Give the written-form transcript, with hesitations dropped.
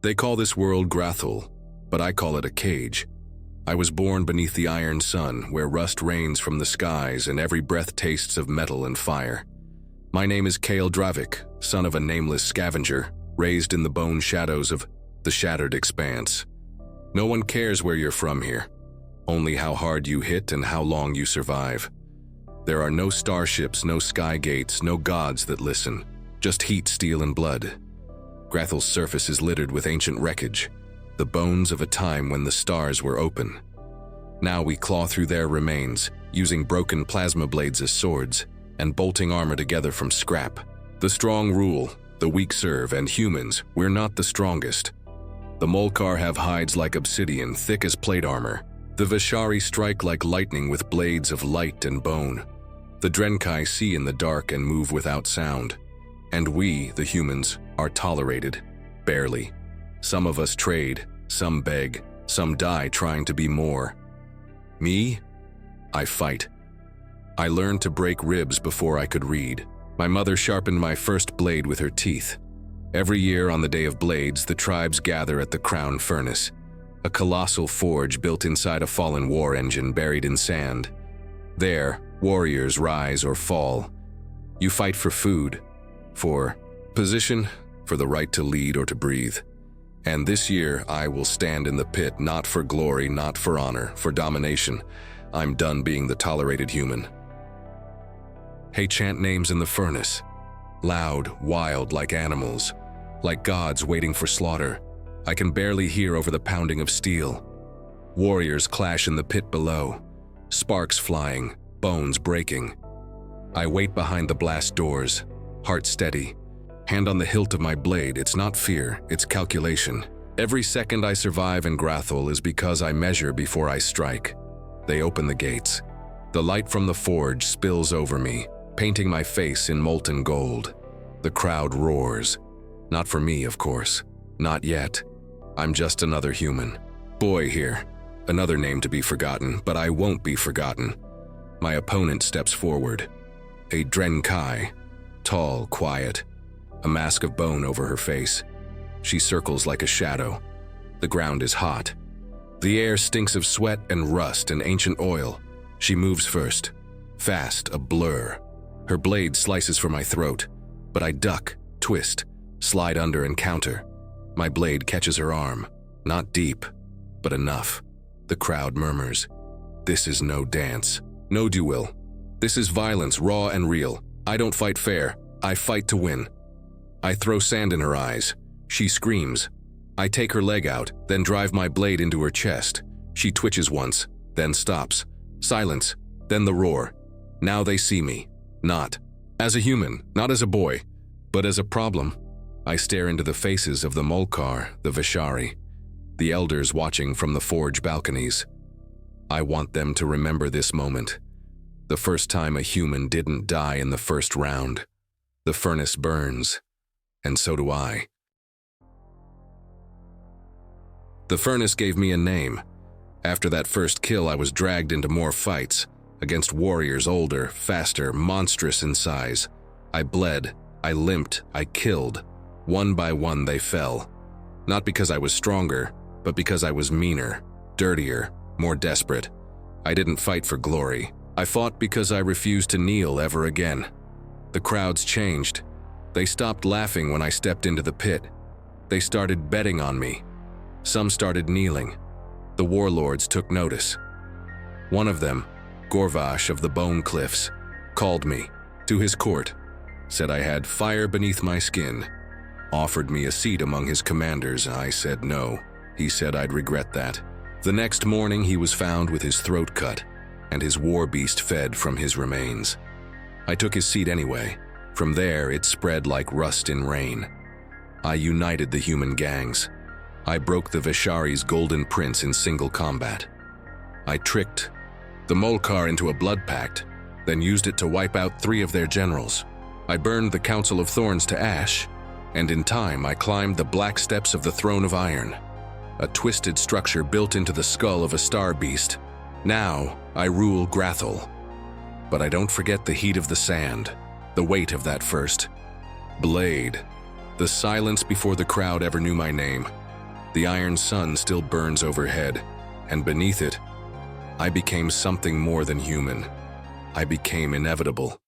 They call this world Grathul, but I call it a cage. I was born beneath the iron sun, where rust rains from the skies and every breath tastes of metal and fire. My name is Kael Dravik, son of a nameless scavenger, raised in the bone shadows of the shattered expanse. No one cares where you're from here, only how hard you hit and how long you survive. There are no starships, no sky gates, no gods that listen, just heat, steel, and blood. Grathul's surface is littered with ancient wreckage, the bones of a time when the stars were open. Now we claw through their remains, using broken plasma blades as swords, and bolting armor together from scrap. The strong rule, the weak serve, and humans, we're not the strongest. The Molkar have hides like obsidian, thick as plate armor. The Vishari strike like lightning with blades of light and bone. The Drenkai see in the dark and move without sound. And we, the humans, are tolerated, barely. Some of us trade, some beg, some die trying to be more. Me? I fight. I learned to break ribs before I could read. My mother sharpened my first blade with her teeth. Every year on the Day of Blades, the tribes gather at the Crown Furnace, a colossal forge built inside a fallen war engine buried in sand. There, warriors rise or fall. You fight for food, for position, for the right to lead or to breathe. And this year, I will stand in the pit, not for glory, not for honor, for domination. I'm done being the tolerated human. Hey, chant names in the furnace. Loud, wild like animals, like gods waiting for slaughter. I can barely hear over the pounding of steel. Warriors clash in the pit below, sparks flying, bones breaking. I wait behind the blast doors, heart steady. Hand on the hilt of my blade, it's not fear, it's calculation. Every second I survive in Grathul is because I measure before I strike. They open the gates. The light from the forge spills over me, painting my face in molten gold. The crowd roars. Not for me, of course. Not yet. I'm just another human. Boy here. Another name to be forgotten, but I won't be forgotten. My opponent steps forward. A Drenkai. Tall, quiet. A mask of bone over her face. She circles like a shadow. The ground is hot. The air stinks of sweat and rust and ancient oil. She moves first. Fast, a blur. Her blade slices for my throat, but I duck, twist, slide under and counter. My blade catches her arm. Not deep, but enough. The crowd murmurs. This is no dance. No duel. This is violence, raw and real. I don't fight fair. I fight to win. I throw sand in her eyes. She screams. I take her leg out, then drive my blade into her chest. She twitches once, then stops. Silence, then the roar. Now they see me. Not as a human, not as a boy, but as a problem. I stare into the faces of the Molkar, the Vishari, the elders watching from the forge balconies. I want them to remember this moment. The first time a human didn't die in the first round. The furnace burns, and so do I. The furnace gave me a name. After that first kill, I was dragged into more fights, against warriors older, faster, monstrous in size. I bled, I limped, I killed. One by one they fell. Not because I was stronger, but because I was meaner, dirtier, more desperate. I didn't fight for glory. I fought because I refused to kneel ever again. The crowds changed. They stopped laughing when I stepped into the pit. They started betting on me. Some started kneeling. The warlords took notice. One of them, Gorvash of the Bone Cliffs, called me to his court, said I had fire beneath my skin, offered me a seat among his commanders. I said no. He said I'd regret that. The next morning he was found with his throat cut and his war beast fed from his remains. I took his seat anyway. From there it spread like rust in rain. I united the human gangs. I broke the Vishari's golden prince in single combat. I tricked the Molkar into a blood pact, then used it to wipe out 3 of their generals. I burned the Council of Thorns to ash, and in time I climbed the black steps of the Throne of Iron, a twisted structure built into the skull of a starbeast. Now I rule Grathul. But I don't forget the heat of the sand, the weight of that first blade, the silence before the crowd ever knew my name. The iron sun still burns overhead, and beneath it, I became something more than human. I became inevitable.